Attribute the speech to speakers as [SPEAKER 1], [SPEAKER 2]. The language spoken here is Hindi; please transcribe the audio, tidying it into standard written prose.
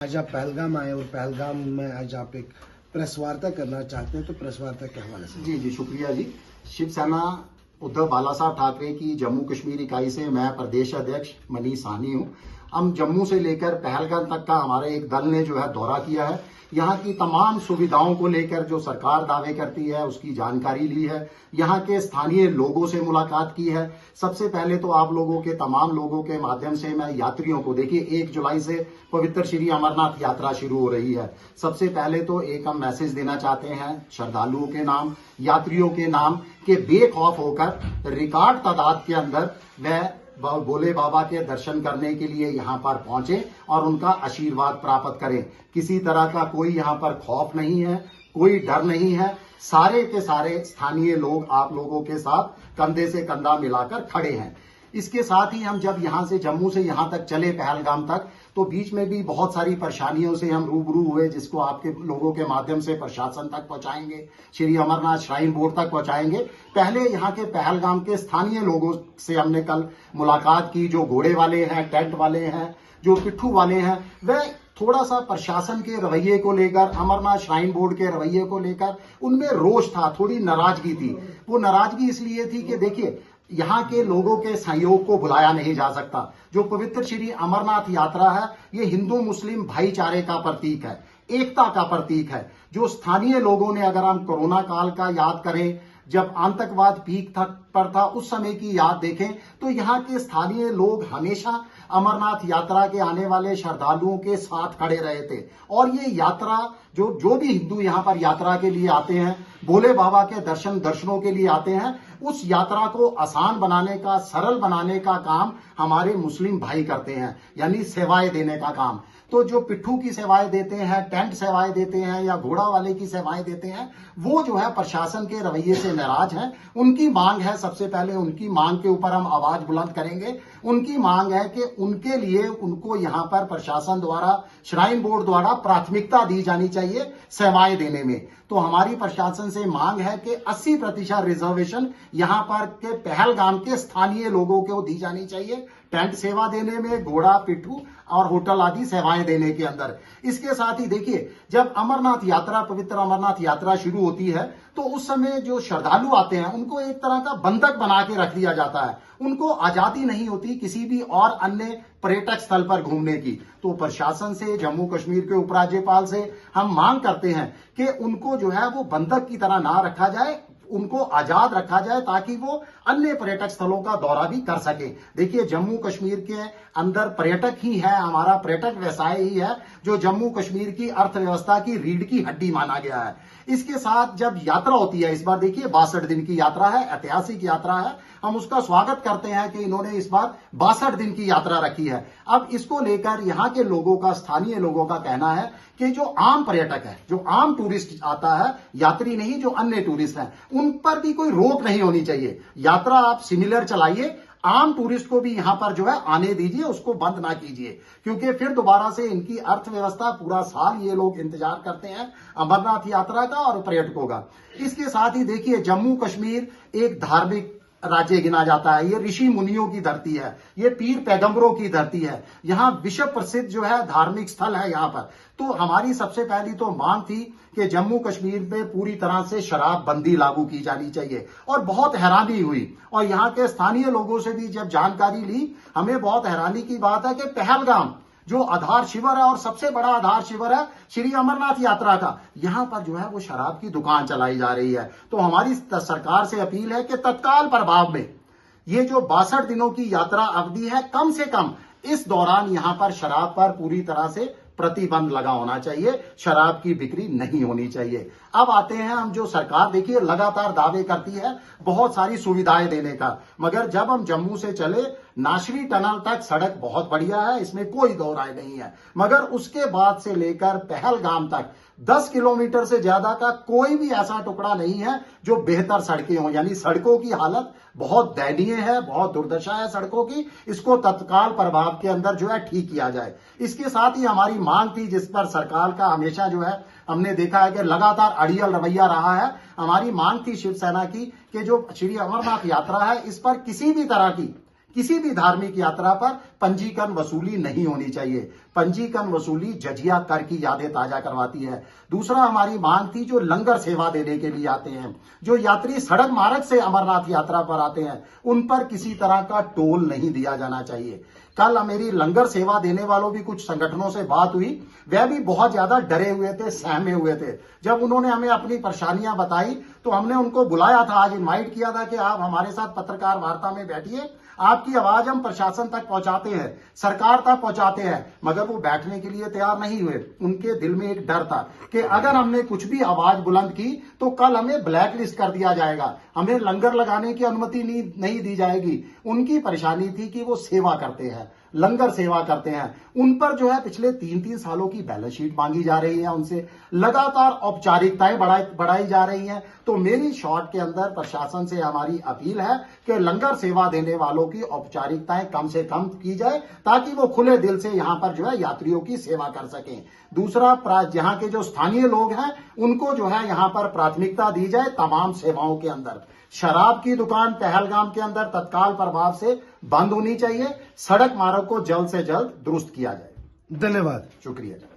[SPEAKER 1] आज आप पहलगाम आए और पहलगाम में आज आप एक प्रेस वार्ता करना चाहते हैं, तो प्रेस वार्ता के हवाले से।
[SPEAKER 2] जी शुक्रिया जी। शिवसेना उद्धव बाला साहब ठाकरे की जम्मू कश्मीर इकाई से मैं प्रदेश अध्यक्ष मनीष साहनी हूं। हम जम्मू से लेकर पहलगाम तक का हमारे एक दल ने जो है दौरा किया है। यहाँ की तमाम सुविधाओं को लेकर जो सरकार दावे करती है उसकी जानकारी ली है। यहाँ के स्थानीय लोगों से मुलाकात की है। सबसे पहले तो आप लोगों के तमाम लोगों के माध्यम से मैं यात्रियों को, देखिए 1 जुलाई से पवित्र श्री अमरनाथ यात्रा शुरू हो रही है। सबसे पहले तो एक हम मैसेज देना चाहते हैं श्रद्धालुओं के नाम, यात्रियों के नाम के बेखौफ होकर रिकॉर्ड तादाद के अंदर वह भोले बाबा के दर्शन करने के लिए यहाँ पर पहुंचे और उनका आशीर्वाद प्राप्त करें। किसी तरह का कोई यहाँ पर खौफ नहीं है, कोई डर नहीं है। सारे के सारे स्थानीय लोग आप लोगों के साथ कंधे से कंधा मिलाकर खड़े हैं। इसके साथ ही हम जब यहाँ से जम्मू से यहाँ तक चले पहलगाम तक, तो बीच में भी बहुत सारी परेशानियों से हम रूबरू हुए, जिसको आपके लोगों के माध्यम से प्रशासन तक पहुंचाएंगे, श्री अमरनाथ श्राइन बोर्ड तक पहुंचाएंगे। पहले यहाँ के पहलगाम के स्थानीय लोगों से हमने कल मुलाकात की। जो घोड़े वाले हैं, टेंट वाले हैं, जो पिट्ठू वाले हैं, वह थोड़ा सा प्रशासन के रवैये को लेकर, अमरनाथ श्राइन बोर्ड के रवैये को लेकर उनमें रोष था, थोड़ी नाराजगी थी। वो नाराजगी इसलिए थी कि देखिए यहाँ के लोगों के सहयोग को भुलाया नहीं जा सकता। जो पवित्र श्री अमरनाथ यात्रा है, ये हिंदू मुस्लिम भाईचारे का प्रतीक है, एकता का प्रतीक है। जो स्थानीय लोगों ने, अगर हम कोरोना काल का याद करें, जब आतंकवाद पीक पर था, उस समय की याद देखें, तो यहाँ के स्थानीय लोग हमेशा अमरनाथ यात्रा के आने वाले श्रद्धालुओं के साथ खड़े रहे थे। और ये यात्रा जो भी हिंदू यहाँ पर यात्रा के लिए आते हैं, भोले बाबा के दर्शनों के लिए आते हैं, उस यात्रा को आसान बनाने का, सरल बनाने का काम हमारे मुस्लिम भाई करते हैं, यानी सेवाएं देने का काम। तो जो पिट्ठू की सेवाएं देते हैं, टेंट सेवाएं देते हैं या घोड़ा वाले की सेवाएं देते हैं, वो जो है प्रशासन के रवैये से नाराज हैं। उनकी मांग है, सबसे पहले उनकी मांग के ऊपर हम आवाज बुलंद करेंगे। उनकी मांग है कि उनके लिए, उनको यहाँ पर प्रशासन द्वारा, श्राइन बोर्ड द्वारा प्राथमिकता दी जानी चाहिए सेवाएं देने में। तो हमारी प्रशासन से मांग है कि 80% रिजर्वेशन यहाँ पर के पहलगाम के स्थानीय लोगों को दी जानी चाहिए, टेंट सेवा देने में, घोड़ा, पिट्ठू और होटल आदि सेवाएं देने के अंदर। इसके साथ ही देखिए, जब अमरनाथ यात्रा, पवित्र अमरनाथ यात्रा शुरू होती है, तो उस समय जो श्रद्धालु आते हैं उनको एक तरह का बंधक बना के रख दिया जाता है। उनको आजादी नहीं होती किसी भी और अन्य पर्यटक स्थल पर घूमने की। तो प्रशासन से, जम्मू कश्मीर के उपराज्यपाल से हम मांग करते हैं कि उनको जो है वो बंधक की तरह ना रखा जाए, उनको आजाद रखा जाए, ताकि वो अन्य पर्यटक स्थलों का दौरा भी कर सके। देखिए, जम्मू कश्मीर के अंदर पर्यटक ही है, हमारा पर्यटक व्यवसाय ही है जो जम्मू कश्मीर की अर्थव्यवस्था की रीढ़ की हड्डी माना गया है। इसके साथ जब यात्रा होती है, इस बार देखिए 62 दिन की यात्रा है, ऐतिहासिक यात्रा है। हम उसका स्वागत करते हैं कि इन्होंने इस बार 62 दिन की यात्रा रखी है। अब इसको लेकर यहाँ के लोगों का, स्थानीय लोगों का कहना है कि जो आम पर्यटक है, जो आम टूरिस्ट आता है, यात्री नहीं, जो अन्य टूरिस्ट हैं, उन पर भी कोई रोक नहीं होनी चाहिए। यात्रा आप सिमिलर चलाइए, आम टूरिस्ट को भी यहां पर जो है आने दीजिए, उसको बंद ना कीजिए, क्योंकि फिर दोबारा से इनकी अर्थव्यवस्था, पूरा साल ये लोग इंतजार करते हैं अमरनाथ यात्रा का और पर्यटकों का। इसके साथ ही देखिए, जम्मू कश्मीर एक धार्मिक राज्य गिना जाता है। ये ऋषि मुनियों की धरती है, ये पीर पैगंबरों की धरती है। यहाँ विश्व प्रसिद्ध जो है धार्मिक स्थल है यहाँ पर। तो हमारी सबसे पहली तो मांग थी कि जम्मू कश्मीर में पूरी तरह से शराब बंदी लागू की जानी चाहिए। और बहुत हैरानी हुई, और यहाँ के स्थानीय लोगों से भी जब जानकारी ली, हमें बहुत हैरानी की बात है कि पहलगाम जो आधार शिविर है और सबसे बड़ा आधार शिविर है श्री अमरनाथ यात्रा का, यहां पर जो है वो शराब की दुकान चलाई जा रही है। तो हमारी सरकार से अपील है कि तत्काल प्रभाव में ये जो 62 दिनों की यात्रा अवधि है, कम से कम इस दौरान यहां पर शराब पर पूरी तरह से प्रतिबंध लगा होना चाहिए, शराब की बिक्री नहीं होनी चाहिए। अब आते हैं हम, जो सरकार देखिए लगातार दावे करती है बहुत सारी सुविधाएं देने का, मगर जब हम जम्मू से चले, नाशरी टनल तक सड़क बहुत बढ़िया है, इसमें कोई दो राय नहीं है, मगर उसके बाद से लेकर पहलगाम तक 10 किलोमीटर से ज्यादा का कोई भी ऐसा टुकड़ा नहीं है जो बेहतर सड़कें हों। यानी सड़कों की हालत बहुत दयनीय है, बहुत दुर्दशा है सड़कों की। इसको तत्काल प्रभाव के अंदर जो है ठीक किया जाए। इसके साथ ही हमारी मांग थी, जिस पर सरकार का हमेशा जो है हमने देखा है कि लगातार अड़ियल रवैया रहा है। हमारी मांग थी शिवसेना की कि जो श्री अमरनाथ यात्रा है, इस पर किसी भी तरह की किसी भी धार्मिक यात्रा पर पंजीकरण वसूली नहीं होनी चाहिए। पंजीकरण वसूली जजिया कर की यादें ताजा करवाती है। दूसरा हमारी मांग थी, जो लंगर सेवा देने के लिए आते हैं, जो यात्री सड़क मार्ग से अमरनाथ यात्रा पर आते हैं, उन पर किसी तरह का टोल नहीं दिया जाना चाहिए। कल मेरी लंगर सेवा देने वालों भी कुछ संगठनों से बात हुई, वह भी बहुत ज्यादा डरे हुए थे, सहमे हुए थे। जब उन्होंने हमें अपनी परेशानियां बताई तो हमने उनको बुलाया था, आज इनवाइट किया था कि आप हमारे साथ पत्रकार वार्ता में बैठिए, आपकी आवाज हम प्रशासन तक पहुंचाते हैं, सरकार तक पहुंचाते हैं। मगर वो बैठने के लिए तैयार नहीं हुए। उनके दिल में एक डर था कि अगर हमने कुछ भी आवाज बुलंद की तो कल हमें ब्लैक लिस्ट कर दिया जाएगा, हमें लंगर लगाने की अनुमति नहीं दी जाएगी। उनकी परेशानी थी कि वो सेवा करते हैं, लंगर सेवा करते हैं, उन पर जो है पिछले 3-3 सालों की बैलेंस शीट मांगी जा रही है, उनसे लगातार औपचारिकताएं बढ़ाई जा रही हैं। तो मेरी शॉर्ट के अंदर प्रशासन से हमारी अपील है कि लंगर सेवा देने वालों की औपचारिकताएं कम से कम की जाए, ताकि वो खुले दिल से यहां पर जो है यात्रियों की सेवा कर सकें। दूसरा, यहाँ के जो स्थानीय लोग हैं उनको जो है यहां पर प्राथमिकता दी जाए तमाम सेवाओं के अंदर। शराब की दुकान पहलगाम के अंदर तत्काल प्रभाव से बंद होनी चाहिए। सड़क मार्ग को जल्द से जल्द दुरुस्त किया जाए।
[SPEAKER 1] धन्यवाद।
[SPEAKER 2] शुक्रिया।